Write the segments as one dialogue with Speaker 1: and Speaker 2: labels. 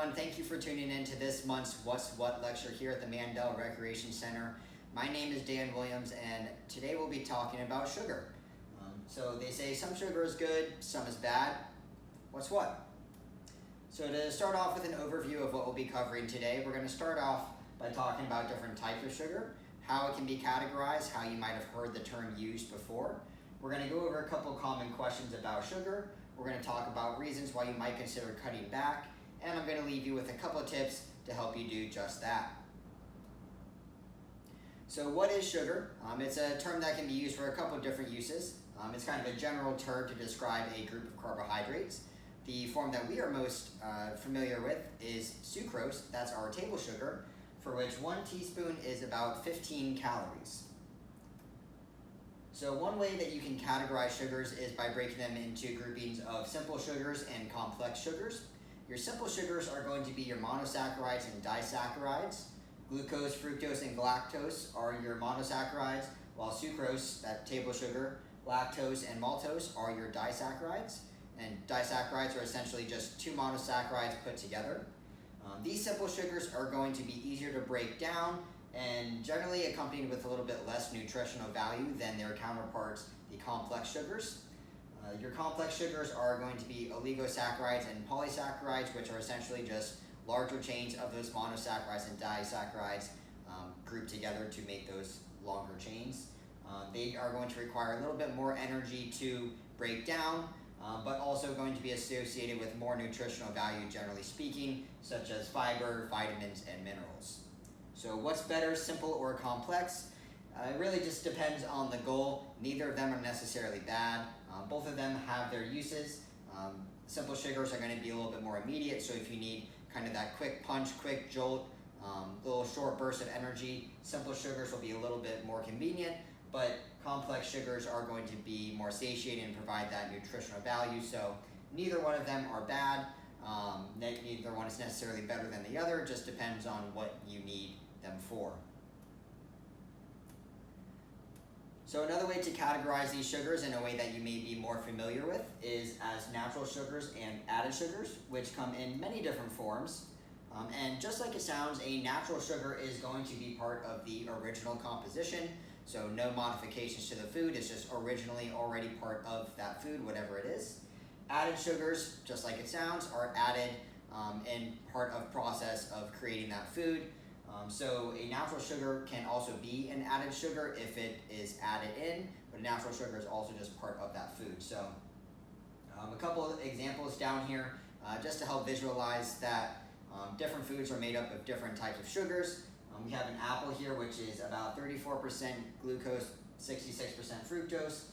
Speaker 1: everyone. Thank you for tuning in to this month's What's What lecture here at the Mandel Recreation Center. My name is Dan Williams, and today we'll be talking about sugar. So they say some sugar is good, some is bad. What's what? So to start off with an overview of what we'll be covering today, we're going to start off by talking about different types of sugar, how it can be categorized, how you might have heard the term used before. We're going to go over a couple common questions about sugar. We're going to talk about reasons why you might consider cutting back, and I'm going to leave you with a couple of tips to help you do just that. So what is sugar? It's a term that can be used for a couple of different uses. It's kind of a general term to describe a group of carbohydrates. The form that we are most familiar with is sucrose, that's our table sugar, for which 1 teaspoon is about 15 calories. So one way that you can categorize sugars is by breaking them into groupings of simple sugars and complex sugars. Your simple sugars are going to be your monosaccharides and disaccharides. Glucose, fructose, and galactose are your monosaccharides, while sucrose, that table sugar, lactose, and maltose are your disaccharides. And disaccharides are essentially just two monosaccharides put together. These simple sugars are going to be easier to break down and generally accompanied with a little bit less nutritional value than their counterparts, the complex sugars. Your complex sugars are going to be oligosaccharides and polysaccharides, which are essentially just larger chains of those monosaccharides and disaccharides grouped together to make those longer chains. They are going to require a little bit more energy to break down, but also going to be associated with more nutritional value, generally speaking, such as fiber, vitamins, and minerals. So what's better, simple or complex? It really just depends on the goal. Neither of them are necessarily bad. Both of them have their uses. Simple sugars are going to be a little bit more immediate, so if you need kind of that quick punch, quick jolt, little short burst of energy, simple sugars will be a little bit more convenient, but complex sugars are going to be more satiating and provide that nutritional value, so neither one of them are bad. Neither one is necessarily better than the other, it just depends on what you need them for. So another way to categorize these sugars in a way that you may be more familiar with is as natural sugars and added sugars, which come in many different forms. And just like it sounds, a natural sugar is going to be part of the original composition, so no modifications to the food, it's just originally already part of that food, whatever it is. Added sugars, just like it sounds, are added in part of process of creating that food. So a natural sugar can also be an added sugar if it is added in, but a natural sugar is also just part of that food. So a couple of examples down here just to help visualize that different foods are made up of different types of sugars. We have an apple here, which is about 34% glucose, 66% fructose.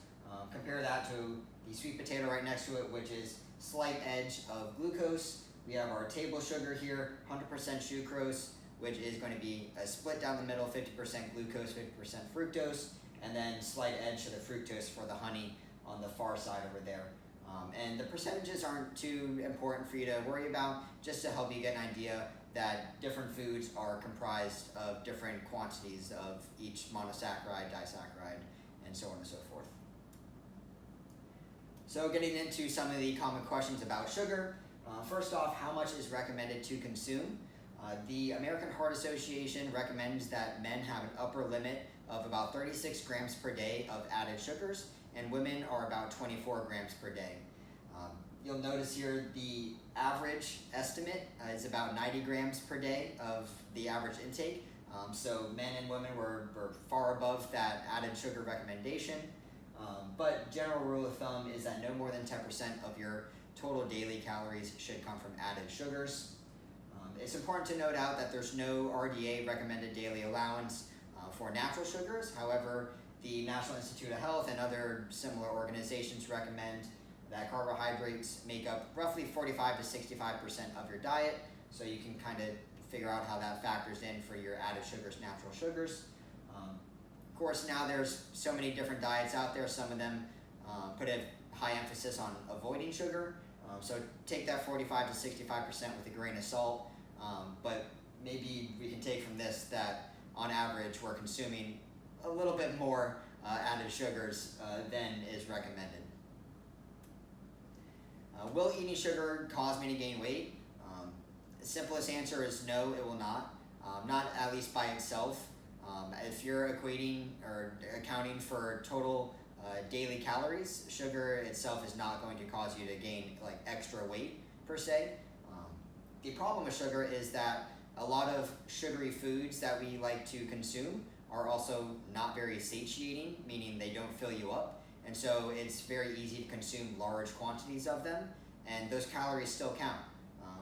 Speaker 1: Compare that to the sweet potato right next to it, which is slight edge of glucose. We have our table sugar here, 100% sucrose, which is going to be a split down the middle, 50% glucose, 50% fructose, and then slight edge to the fructose for the honey on the far side over there. And the percentages aren't too important for you to worry about, just to help you get an idea that different foods are comprised of different quantities of each monosaccharide, disaccharide, and so on and so forth. So getting into some of the common questions about sugar. First off, how much is recommended to consume? The American Heart Association recommends that men have an upper limit of about 36 grams per day of added sugars, and women are about 24 grams per day. You'll notice here the average estimate is about 90 grams per day of the average intake. So men and women were far above that added sugar recommendation. But general rule of thumb is that no more than 10% of your total daily calories should come from added sugars. It's important to note out that there's no RDA recommended daily allowance for natural sugars. However, the National Institute of Health and other similar organizations recommend that carbohydrates make up roughly 45 to 65% of your diet, so you can kind of figure out how that factors in for your added sugars, natural sugars. Of course, now there's so many different diets out there. Some of them put a high emphasis on avoiding sugar, so take that 45 to 65% with a grain of salt. But maybe we can take from this that on average we're consuming a little bit more added sugars than is recommended. Will eating sugar cause me to gain weight? The simplest answer is no, it will not. Not at least by itself. If you're equating or accounting for total daily calories, sugar itself is not going to cause you to gain like extra weight per se. The problem with sugar is that a lot of sugary foods that we like to consume are also not very satiating, meaning they don't fill you up. And so it's very easy to consume large quantities of them, and those calories still count.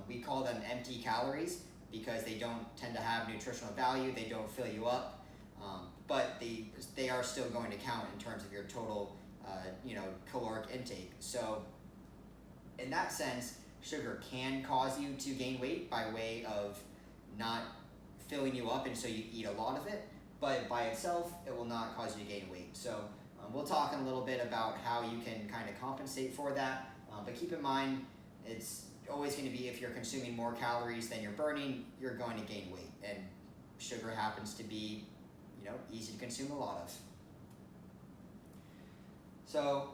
Speaker 1: We call them empty calories because they don't tend to have nutritional value, they don't fill you up, but they are still going to count in terms of your total caloric intake. So in that sense, sugar can cause you to gain weight by way of not filling you up, and so you eat a lot of it, but by itself, it will not cause you to gain weight. So we'll talk in a little bit about how you can kind of compensate for that, but keep in mind, it's always going to be if you're consuming more calories than you're burning, you're going to gain weight, and sugar happens to be, easy to consume a lot of. So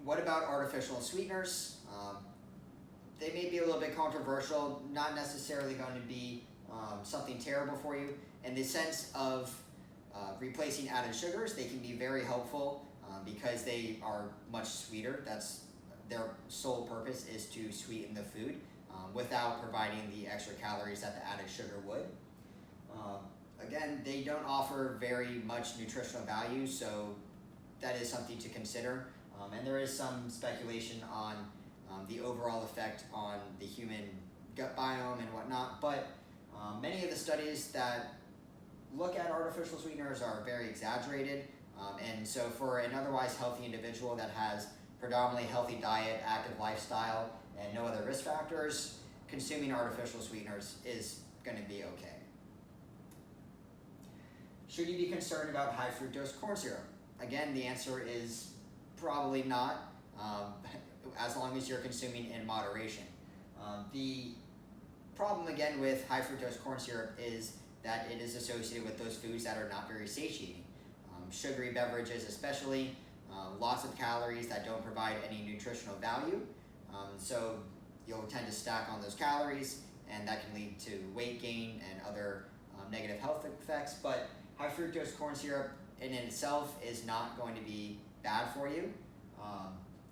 Speaker 1: what about artificial sweeteners? They may be a little bit controversial, not necessarily going to be something terrible for you. In the sense of replacing added sugars, they can be very helpful because they are much sweeter. That's their sole purpose, is to sweeten the food without providing the extra calories that the added sugar would. Again, they don't offer very much nutritional value, so that is something to consider. And there is some speculation on the overall effect on the human gut biome and whatnot, but many of the studies that look at artificial sweeteners are very exaggerated, and so for an otherwise healthy individual that has predominantly healthy diet, active lifestyle, and no other risk factors, consuming artificial sweeteners is going to be okay. Should you be concerned about high fructose corn syrup? Again, the answer is probably not, as long as you're consuming in moderation. The problem again with high fructose corn syrup is that it is associated with those foods that are not very satiating. Sugary beverages especially, lots of calories that don't provide any nutritional value. So you'll tend to stack on those calories, and that can lead to weight gain and other negative health effects. But high fructose corn syrup in itself is not going to be bad for you.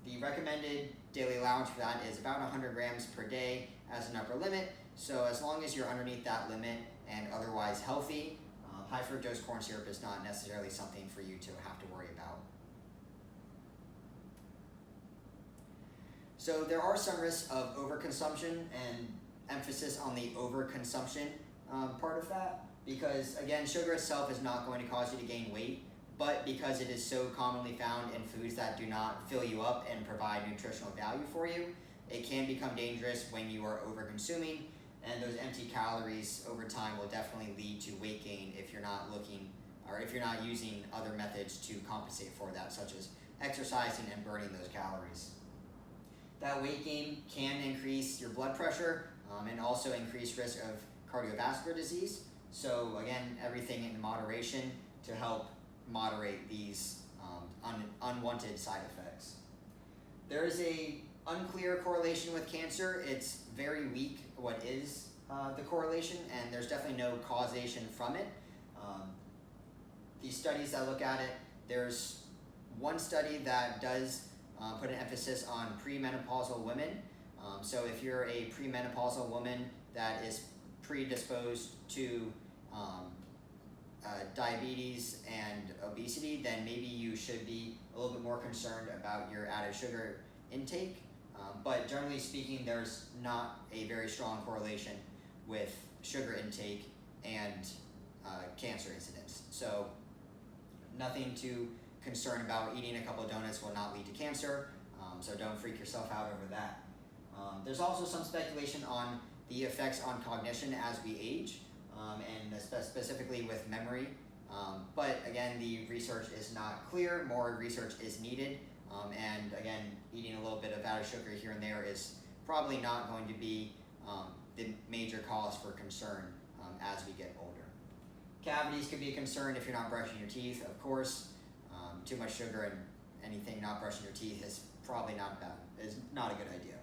Speaker 1: The recommended daily allowance for that is about 100 grams per day as an upper limit. So as long as you're underneath that limit and otherwise healthy, high fructose corn syrup is not necessarily something for you to have to worry about. So there are some risks of overconsumption, and emphasis on the overconsumption part of that, because again, sugar itself is not going to cause you to gain weight, but because it is so commonly found in foods that do not fill you up and provide nutritional value for you, it can become dangerous when you are overconsuming, and those empty calories over time will definitely lead to weight gain if you're not looking, or if you're not using other methods to compensate for that, such as exercising and burning those calories. That weight gain can increase your blood pressure and also increase risk of cardiovascular disease. So again, everything in moderation to help moderate these unwanted side effects. There is a unclear correlation with cancer. It's very weak what is the correlation, and there's definitely no causation from it. The studies that look at it, there's one study that does put an emphasis on premenopausal women. So if you're a premenopausal woman that is predisposed to diabetes and obesity, then maybe you should be a little bit more concerned about your added sugar intake. But generally speaking, there's not a very strong correlation with sugar intake and cancer incidence. So nothing to concern about. Eating a couple of donuts will not lead to cancer, so don't freak yourself out over that. There's also some speculation on the effects on cognition as we age, and specifically with memory. But again, the research is not clear. More research is needed. And again, eating a little bit of added sugar here and there is probably not going to be the major cause for concern as we get older. Cavities could be a concern if you're not brushing your teeth, of course. Too much sugar and anything not brushing your teeth is probably not a good idea.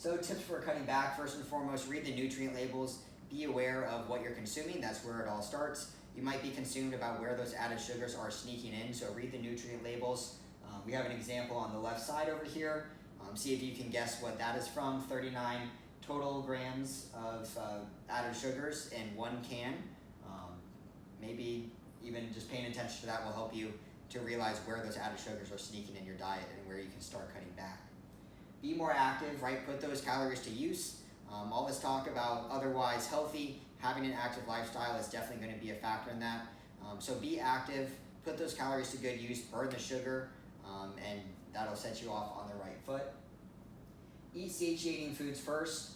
Speaker 1: So tips for cutting back: first and foremost, read the nutrient labels. Be aware of what you're consuming. That's where it all starts. You might be consumed about where those added sugars are sneaking in, so read the nutrient labels. We have an example on the left side over here. See if you can guess what that is from. 39 total grams of added sugars in one can. Maybe even just paying attention to that will help you to realize where those added sugars are sneaking in your diet and where you can start cutting back. Be more active, right? Put those calories to use. All this talk about otherwise healthy, having an active lifestyle is definitely going to be a factor in that. So be active, put those calories to good use, burn the sugar, and that'll set you off on the right foot. Eat satiating foods first.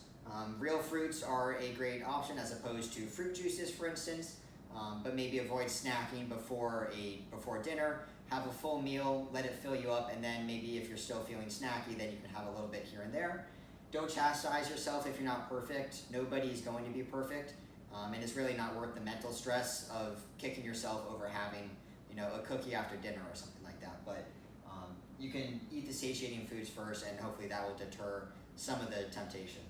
Speaker 1: Real fruits are a great option as opposed to fruit juices, for instance, but maybe avoid snacking before dinner. Have a full meal, let it fill you up, and then maybe if you're still feeling snacky, then you can have a little bit here and there. Don't chastise yourself if you're not perfect. Nobody's going to be perfect, and it's really not worth the mental stress of kicking yourself over having, a cookie after dinner or something like that. But you can eat the satiating foods first, and hopefully that will deter some of the temptation.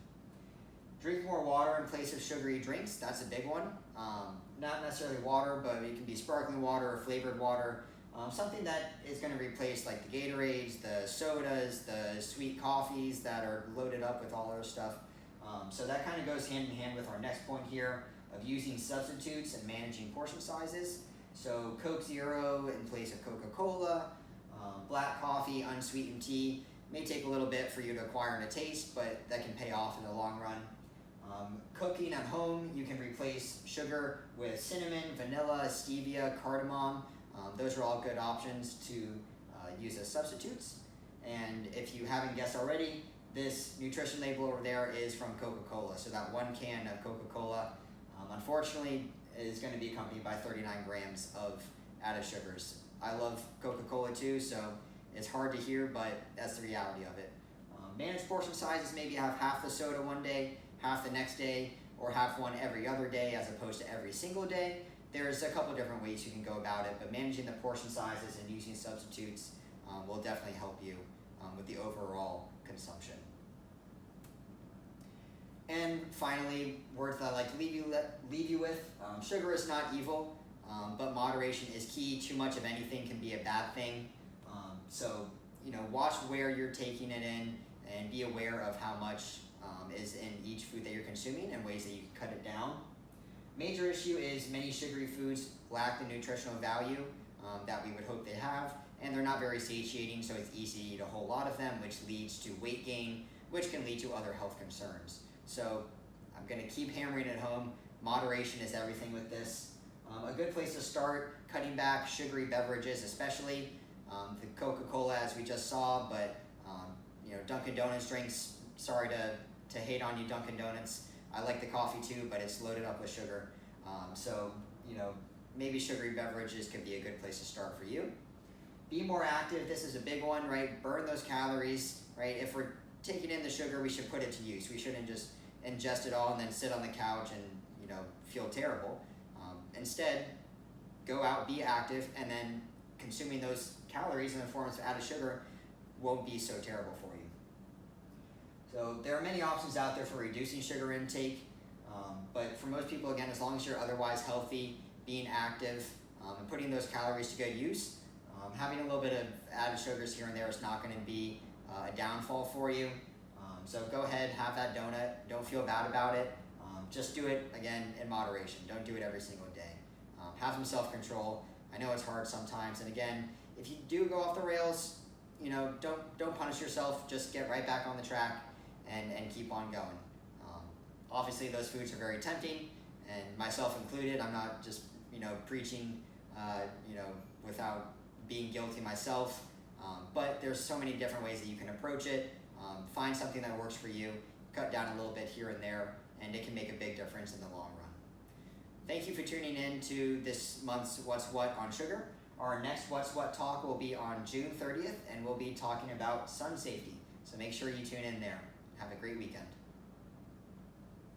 Speaker 1: Drink more water in place of sugary drinks. That's a big one. Not necessarily water, but it can be sparkling water or flavored water. Something that is going to replace like the Gatorades, the sodas, the sweet coffees that are loaded up with all other stuff. So that kind of goes hand in hand with our next point here of using substitutes and managing portion sizes. So Coke Zero in place of Coca-Cola, black coffee, unsweetened tea. May take a little bit for you to acquire in a taste, but that can pay off in the long run. Cooking at home, you can replace sugar with cinnamon, vanilla, stevia, cardamom. Those are all good options to use as substitutes. And if you haven't guessed already, this nutrition label over there is from Coca-Cola. So that one can of Coca-Cola, unfortunately, is going to be accompanied by 39 grams of added sugars. I love Coca-Cola too, so it's hard to hear, but that's the reality of it. Manage portion sizes, maybe have half the soda one day, half the next day, or have one every other day as opposed to every single day. There's a couple different ways you can go about it, but managing the portion sizes and using substitutes will definitely help you with the overall consumption. And finally, words that I like to leave you with, sugar is not evil, but moderation is key. Too much of anything can be a bad thing. So, watch where you're taking it in and be aware of how much is in each food that you're consuming and ways that you can cut it down. Major issue is many sugary foods lack the nutritional value that we would hope they have, and they're not very satiating, so it's easy to eat a whole lot of them, which leads to weight gain, which can lead to other health concerns. So I'm going to keep hammering it home. Moderation is everything with this. A good place to start cutting back sugary beverages, especially the Coca-Cola as we just saw, but Dunkin' Donuts drinks, sorry to hate on you, Dunkin' Donuts. I like the coffee too, but it's loaded up with sugar. So maybe sugary beverages could be a good place to start for you. Be more active. This is a big one, right? Burn those calories, right? If we're taking in the sugar, we should put it to use. We shouldn't just ingest it all and then sit on the couch and feel terrible. Instead, go out, be active, and then consuming those calories in the form of added sugar won't be so terrible for you. So there are many options out there for reducing sugar intake, but for most people, again, as long as you're otherwise healthy, being active, and putting those calories to good use, having a little bit of added sugars here and there is not going to be a downfall for you. So go ahead, have that donut. Don't feel bad about it. Just do it, again, in moderation. Don't do it every single day. Have some self-control. I know it's hard sometimes, and again, if you do go off the rails, don't punish yourself. Just get right back on the track and keep on going. Obviously, those foods are very tempting, and myself included. I'm not just preaching without being guilty myself. But there's so many different ways that you can approach it. Find something that works for you. Cut down a little bit here and there, and it can make a big difference in the long run. Thank you for tuning in to this month's What's What on sugar. Our next What's What talk will be on June 30th, and we'll be talking about sun safety. So make sure you tune in there. Have a great weekend.